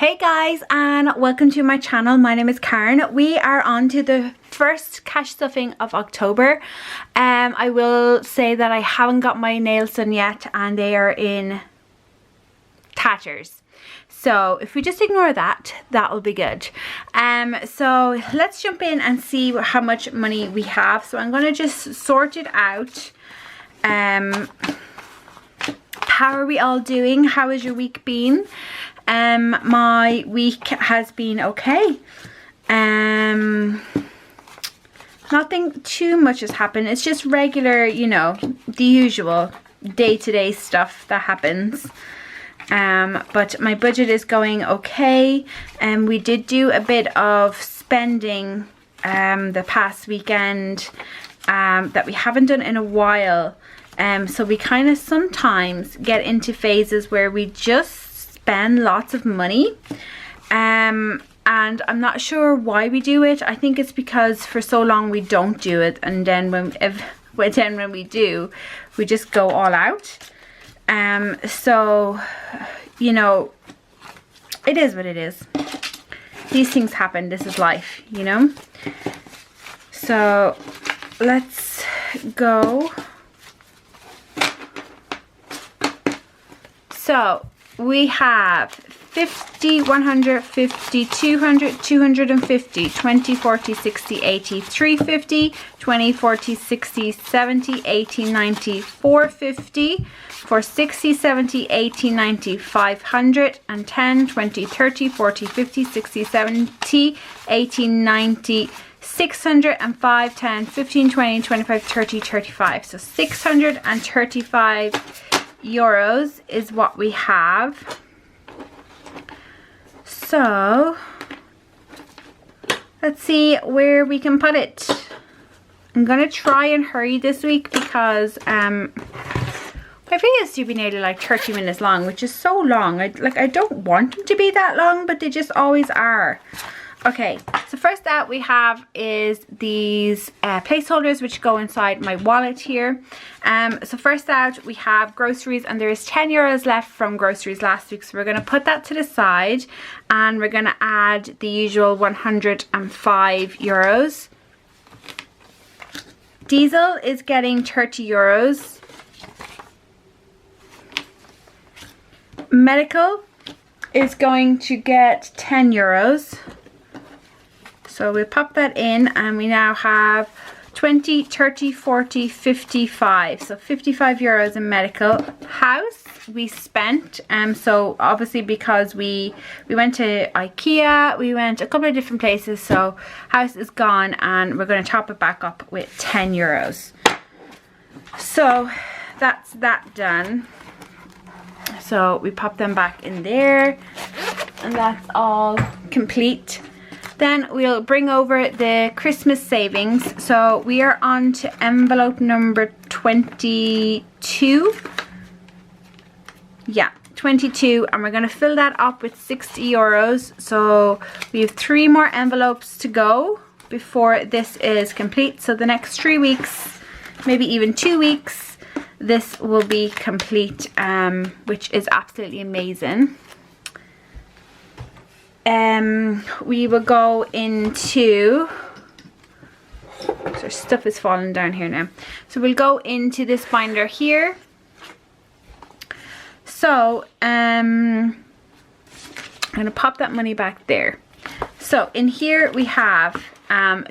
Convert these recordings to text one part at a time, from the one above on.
Hey guys, and welcome to my channel. My name is Karen. We are on to the first cash stuffing of October. I will say that I haven't got my nails done yet and they are in tatters. So if we just ignore that, that will be good. So let's jump in and see how much money we have. So I'm going to just sort it out. How are we all doing? How has your week been? My week has been okay. Nothing too much has happened. It's just regular, you know, the usual day-to-day stuff that happens. But my budget is going okay. We did do a bit of spending the past weekend that we haven't done in a while. So we kind of sometimes get into phases where we just spend lots of money. And I'm not sure why we do it. I think it's because for so long we don't do it, and then when we do, we just go all out. So you know, it is what it is. These things happen. This is life, you know. So let's go. So we have 50, 100, 50, 200, 250, 20, 40, 60, 80, 350, 20, 40, 60, 70, 80, 90, 450, 460, 70, 80, 90, 500, and 10, 20, 30, 40, 50, 60, 70, 80, 90, 600, and 5, 10, 15, 20, 25, 30, 35. So 635 euros is what we have. So let's see where we can put it. I'm gonna try and hurry this week because my videos do be nearly like 30 minutes long, which is so long. I don't want them to be that long, but they just always are. Okay, so first out we have is these placeholders which go inside my wallet here. So first out we have groceries, and there is 10 euros left from groceries last week, so we're going to put that to the side and we're going to add the usual 105 euros. Diesel is getting 30 euros. Medical is going to get 10 euros. So we'll pop that in, and we now have 20, 30, 40, 55. So 55 euros in medical. House we spent, so obviously because we went to IKEA, we went a couple of different places, so house is gone, and we're going to top it back up with 10 euros. So that's that done. So we pop them back in there, and that's all complete. Then we'll bring over the Christmas savings. So we are on to envelope number 22. Yeah, 22, and we're going to fill that up with 60 euros. So we have 3 more envelopes to go before this is complete. So the next 3 weeks, maybe even 2 weeks, this will be complete, which is absolutely amazing. We will go into, so stuff is falling down here now. So we'll go into this binder here. So I'm going to pop that money back there. So in here we have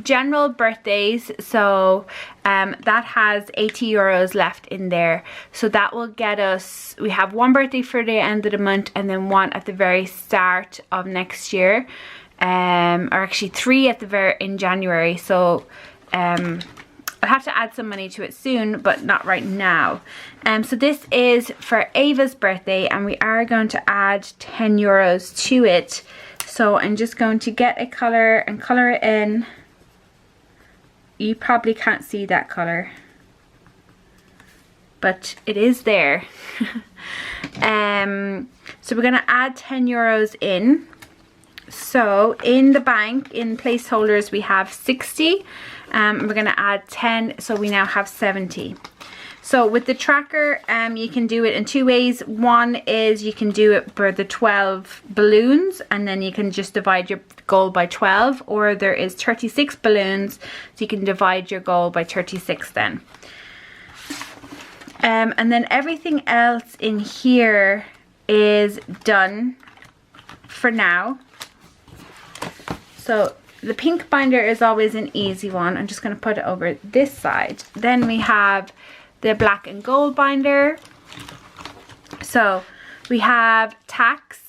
general birthdays, so that has 80 euros left in there. So that will get us, we have 1 birthday for the end of the month, and then 1 at the very start of next year, or actually 3 at the in January. So I'll have to add some money to it soon, but not right now. So this is for Ava's birthday, and we are going to add 10 euros to it. So I'm just going to get a colour and colour it in. You probably can't see that colour, but it is there. So we're going to add 10 euros in. So in the bank, in placeholders, we have 60. We're going to add 10, so we now have 70. So with the tracker, you can do it in two ways. One is you can do it for the 12 balloons and then you can just divide your goal by 12, or there is 36 balloons, so you can divide your goal by 36 then. And then everything else in here is done for now. So the pink binder is always an easy one. I'm just going to put it over this side. Then we have the black and gold binder. So we have tax.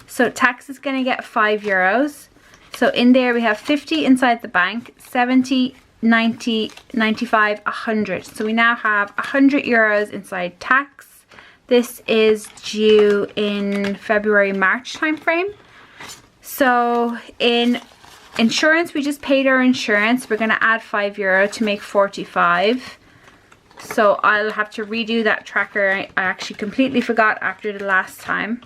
So tax is going to get €5. So in there we have 50 inside the bank, 70, 90, 95, 100. So we now have €100 inside tax. This is due in February, March time frame. So in insurance, we just paid our insurance. We're going to add €5 to make 45. So I'll have to redo that tracker. I actually completely forgot after the last time.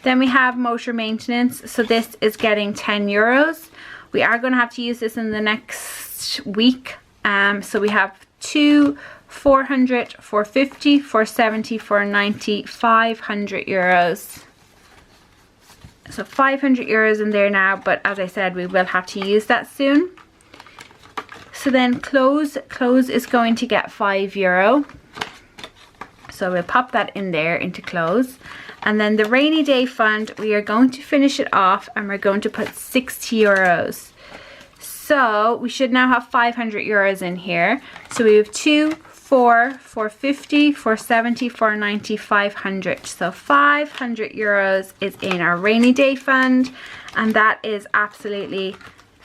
Then we have motor maintenance. So this is getting €10. We are going to have to use this in the next week. So we have 2, 400, 450, 470, 490, €500. So €500 in there now, but as I said, we will have to use that soon. So then clothes is going to get €5. So we'll pop that in there into clothes. And then the rainy day fund, we are going to finish it off and we're going to put €60. So we should now have €500 in here. So we have 2, 4, 450, 470, 490, 500. So €500 is in our rainy day fund, and that is absolutely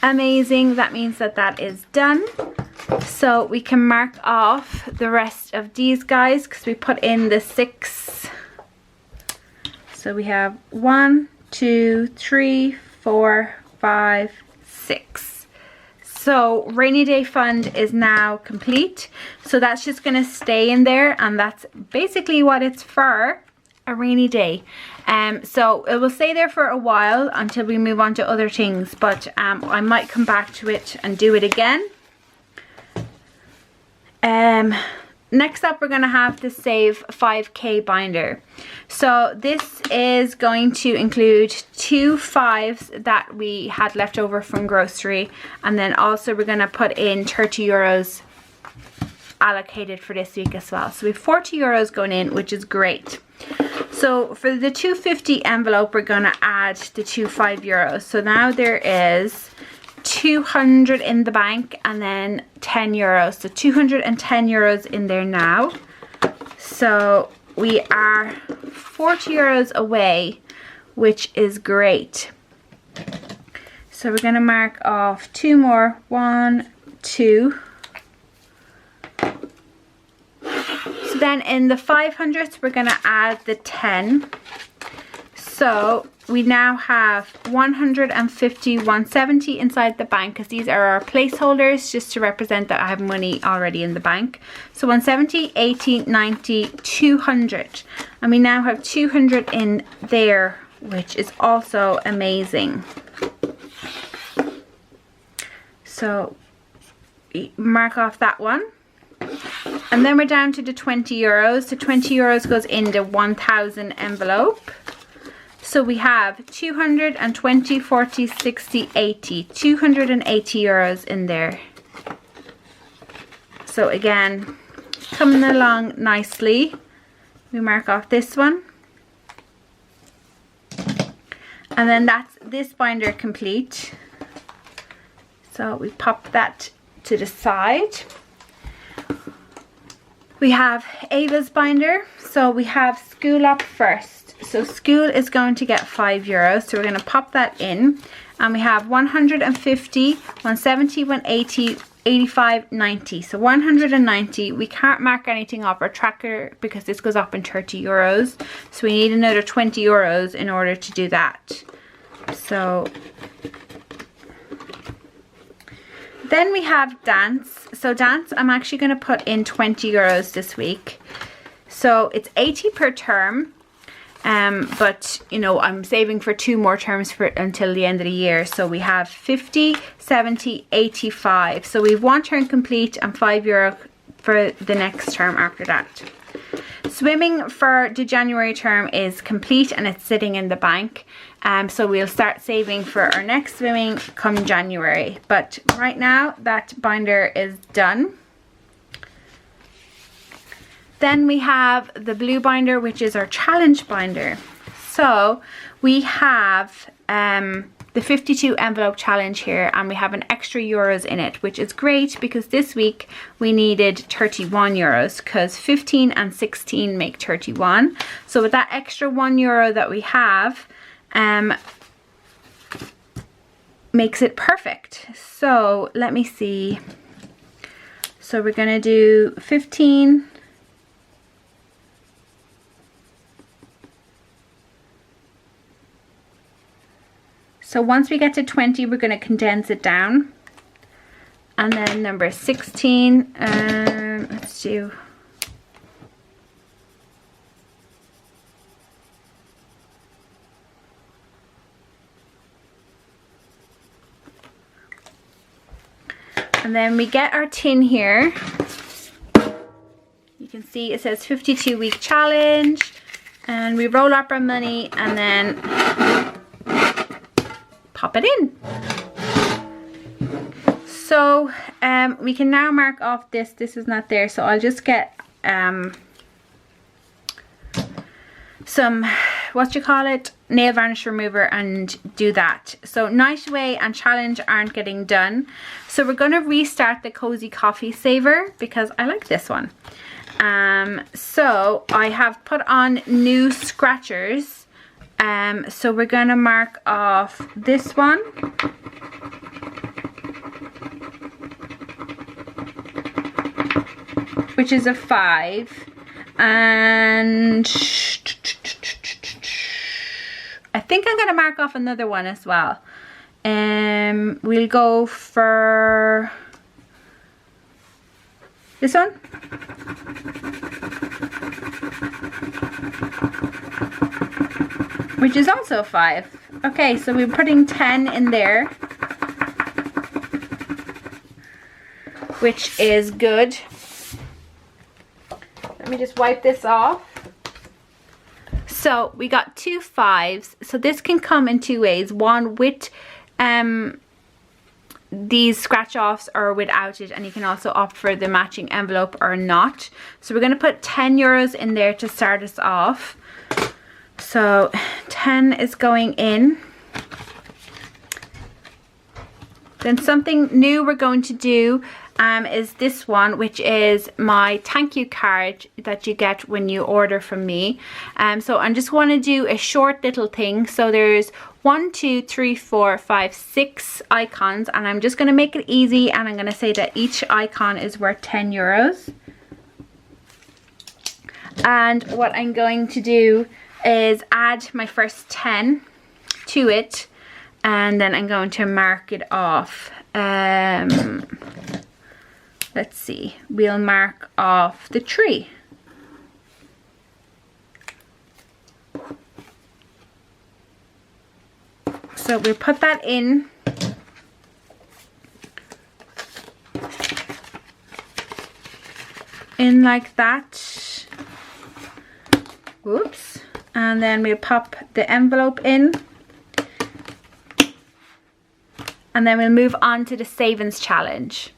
amazing. That means that that is done. So we can mark off the rest of these guys because we put in the 6. So we have 1, 2, 3, 4, 5, 6. So rainy day fund is now complete. So that's just going to stay in there, and that's basically what it's for, a rainy day. So it will stay there for a while until we move on to other things, but I might come back to it and do it again. Next up, we're going to have the Save 5K binder. So this is going to include 2 5s that we had left over from grocery, and then also we're going to put in €30 allocated for this week as well. So we have €40 going in, which is great. So for the 250 envelope, we're going to add the 2 €5. So now there is 200 in the bank and then €10. So €210 in there now. So we are €40 away, which is great. So we're going to mark off 2 more. 1, 2. So then in the 500s, we're going to add the 10. So we now have 150, 170 inside the bank, because these are our placeholders just to represent that I have money already in the bank. So 170, 80, 90, 200. And we now have 200 in there, which is also amazing. So mark off that one. And then we're down to the €20. So €20 goes in the 1000 envelope. So we have 220, 40, 60, 80. €280 in there. So again, coming along nicely. We mark off this one. And then that's this binder complete. So we pop that to the side. We have Ava's binder. So we have School Up first. So school is going to get €5. So we're going to pop that in. And we have 150, 170, 180, 85, 90. So 190. We can't mark anything off our tracker because this goes up in €30. So we need another €20 in order to do that. So then we have dance. So dance, I'm actually going to put in €20 this week. So it's 80 per term. But you know, I'm saving for 2 more terms until the end of the year. So we have 50, 70, 85. So we have 1 term complete and €5 for the next term after that. Swimming for the January term is complete and it's sitting in the bank. So we'll start saving for our next swimming come January. But right now that binder is done. Then we have the blue binder, which is our challenge binder. So we have the 52 envelope challenge here, and we have an extra euros in it, which is great because this week we needed 31 euros because 15 and 16 make 31. So with that extra €1 that we have, makes it perfect. So let me see. So we're gonna do 15. So once we get to 20, we're going to condense it down. And then number 16, let's do... And then we get our tin here. You can see it says 52 week challenge. And we roll up our money and then pop it in. So we can now mark off this. This is not there, so I'll just get some, what you call it, nail varnish remover and do that. So Night Away and challenge aren't getting done, so we're going to restart the Cozy Coffee Saver because I like this one. So I have put on new scratchers. So we're going to mark off this one, which is a 5, and I think I'm going to mark off another one as well. We'll go for this one. Which is also 5. Okay, so we're putting 10 in there, which is good. Let me just wipe this off. So we got 2 5s. So this can come in 2 ways. One with these scratch offs or without it, and you can also opt for the matching envelope or not. So we're going to put 10 euros in there to start us off. So 10 is going in. Then something new we're going to do is this one, which is my thank you card that you get when you order from me. So I just want to do a short little thing. So there's 1, 2, 3, 4, 5, 6 icons, and I'm just going to make it easy, and I'm going to say that each icon is worth 10 euros. And what I'm going to do is add my first 10 to it, and then I'm going to mark it off. Let's see, we'll mark off the tree. So we'll put that in. In like that. Whoops. And then we'll pop the envelope in. And then we'll move on to the savings challenge.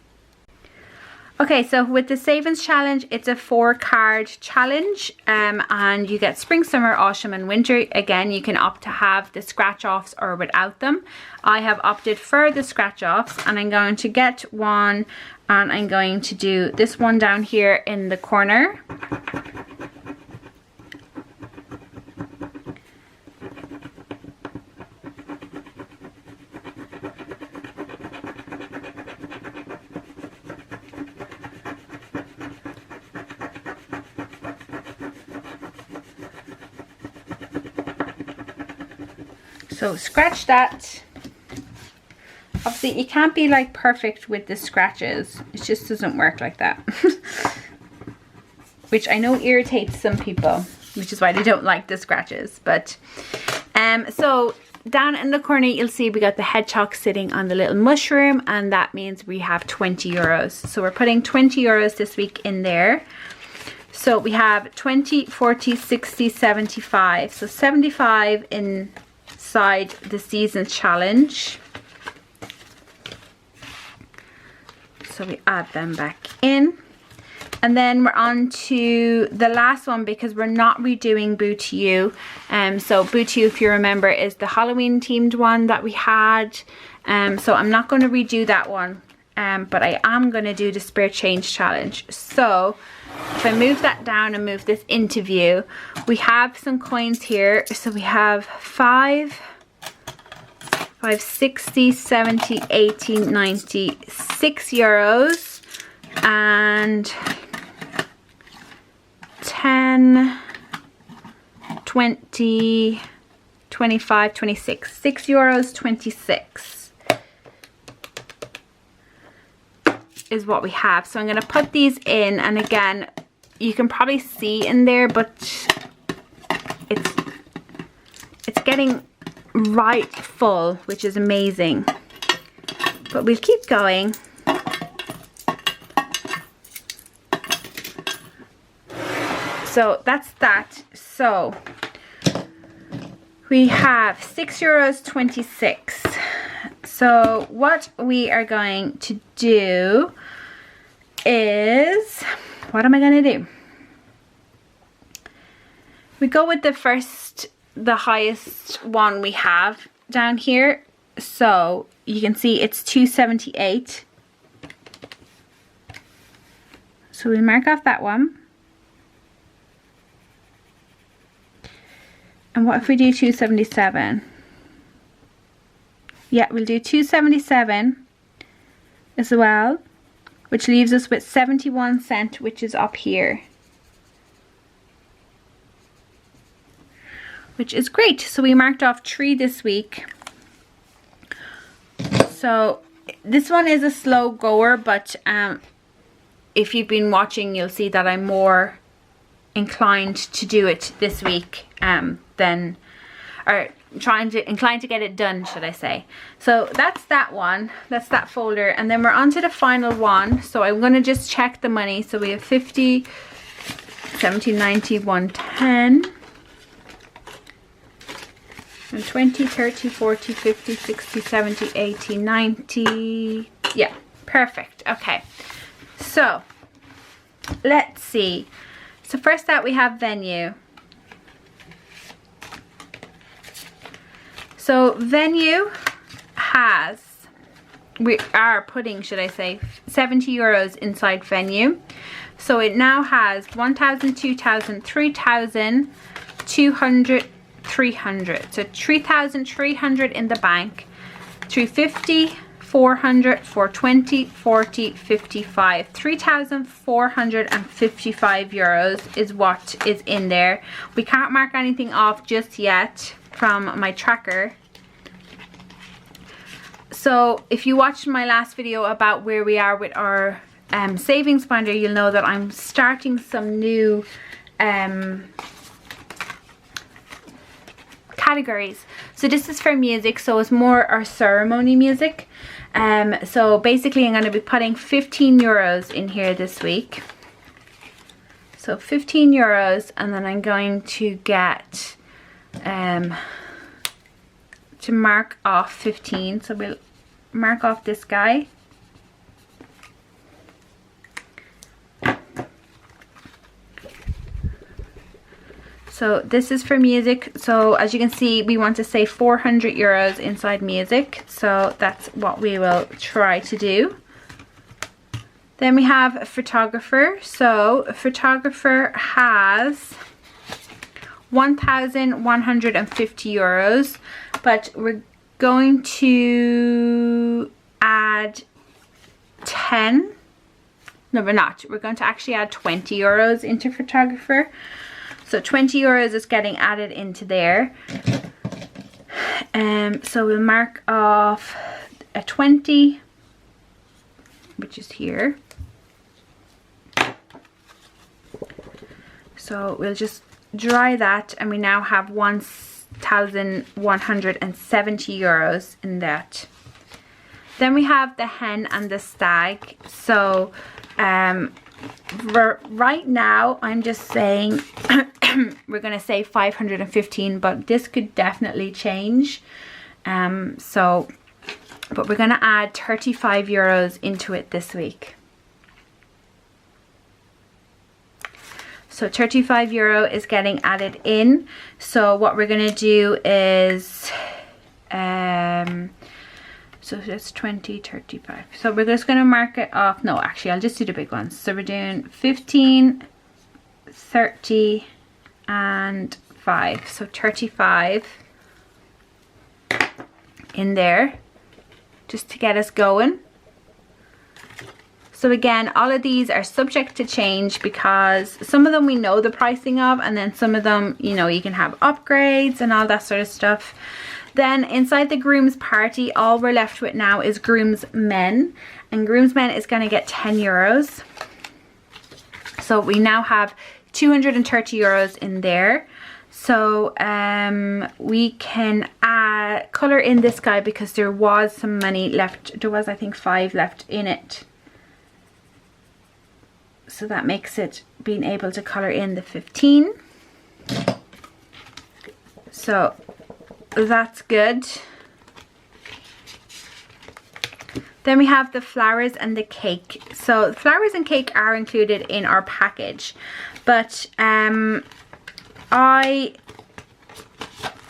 Okay, so with the savings challenge, it's a 4-card challenge, and you get spring, summer, autumn and winter. Again, you can opt to have the scratch offs or without them. I have opted for the scratch offs, and I'm going to get one, and I'm going to do this one down here in the corner. So scratch that. Obviously, you can't be like perfect with the scratches. It just doesn't work like that. Which I know irritates some people, which is why they don't like the scratches. But So down in the corner you'll see we got the hedgehog sitting on the little mushroom, and that means we have 20 euros. So we're putting 20 euros this week in there. So we have 20, 40, 60, 75. So 75 inside the season challenge. So we add them back in. And then we're on to the last one because we're not redoing Boo to You. So Boo to You, if you remember, is the Halloween themed one that we had. So I'm not going to redo that one. But I am going to do the Spirit Change Challenge. So if I move that down and move this into view, we have some coins here. So we have 5, 60, 70, 80, 90, 6 euros. And 10, 20, 25, 26. 6 euros, 26 is what we have. So I'm going to put these in, and again, you can probably see in there, but it's getting right full, which is amazing. But we'll keep going. So that's that. So we have 6 euros 26. So what we are going to do is, what am I going to do? We go with the highest one we have down here. So you can see it's 278. So we mark off that one. And what if we do 277? Yeah, we'll do 277 as well, which leaves us with 71 cents, which is up here. Which is great. So we marked off 3 this week. So this one is a slow goer, but if you've been watching, you'll see that I'm more inclined to do it this week than, or inclined to get it done, should I say. So that's that one, that's that folder, and then we're on to the final one. So I'm going to just check the money. So we have 50, 70, 90, 110, and 20, 30, 40, 50, 60, 70, 80, 90. Yeah, perfect. Okay, so let's see. So first out we have Venue. So Venue has, we are putting, should I say, 70 euros inside Venue. So it now has 1,000, 2,000, 3,000, 200, 300. So 3,300 in the bank. 350, 400, 420, 40, 55. 3,455 euros is what is in there. We can't mark anything off just yet from my tracker. So if you watched my last video about where we are with our savings binder, you'll know that I'm starting some new categories. So this is for music, so it's more our ceremony music. So basically I'm going to be putting 15 euros in here this week. So 15 euros, and then I'm going to get to mark off 15. So we'll mark off this guy. So this is for music. So as you can see, we want to save 400 euros inside music. So that's what we will try to do. Then we have a photographer. So a photographer has 1,150 euros, but we're going to add 10. No, we're not. We're going to actually add 20 euros into photographer. So 20 euros is getting added into there. So we'll mark off a 20, which is here. So we'll just dry that, and we now have 1,170 euros in that. Then we have the hen and the stag. So right now I'm just saying we're going to say 515, but this could definitely change. But we're going to add 35 euros into it this week. So 35 euro is getting added in. So what we're going to do is, so that's 20, 35. So we're just going to mark it off. No, actually, I'll just do the big ones. So we're doing 15, 30, and 5. So 35 in there, just to get us going. So again, all of these are subject to change because some of them we know the pricing of, and then some of them, you know, you can have upgrades and all that sort of stuff. Then inside the groom's party, all we're left with now is groomsmen, and groomsmen is going to get 10 euros. So we now have 230 euros in there. So we can colour in this guy because there was some money left. There was, I think, 5 left in it. So that makes it being able to colour in the 15. So that's good. Then we have the flowers and the cake. So flowers and cake are included in our package, but I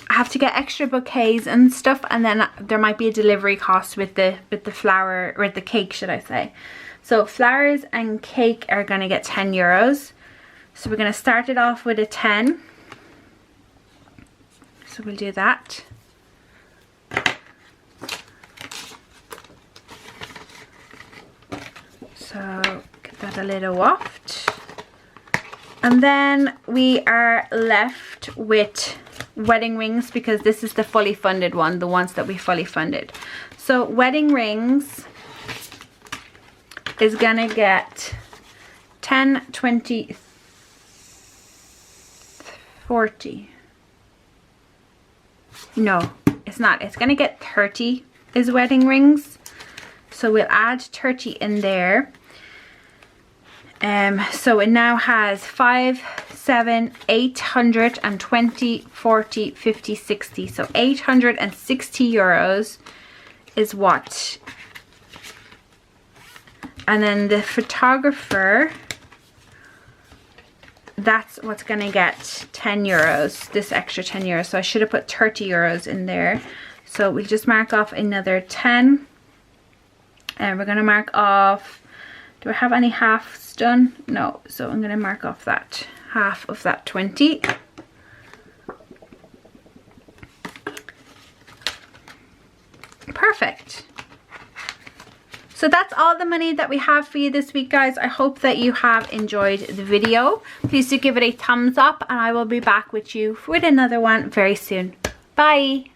have to get extra bouquets and stuff, and then there might be a delivery cost with the flower, or the cake, should I say. So flowers and cake are going to get 10 euros. So we're going to start it off with a 10. So we'll do that. So get that a little waft. And then we are left with wedding rings, because this is the fully funded one, the ones that we fully funded. So wedding rings is gonna get 10, 20, 40. No, it's not. It's gonna get 30 is wedding rings. So we'll add 30 in there. So it now has 5, 7, 820, 40, 50, 60. So 860 euros is what. And then the photographer, that's what's going to get 10 euros, this extra 10 euros. So I should have put 30 euros in there. So we'll just mark off another 10. And we're going to mark off, do I have any halves done? No. So I'm going to mark off that half of that 20. Perfect. So that's all the money that we have for you this week, guys. I hope that you have enjoyed the video. Please do give it a thumbs up, and I will be back with you with another one very soon. Bye.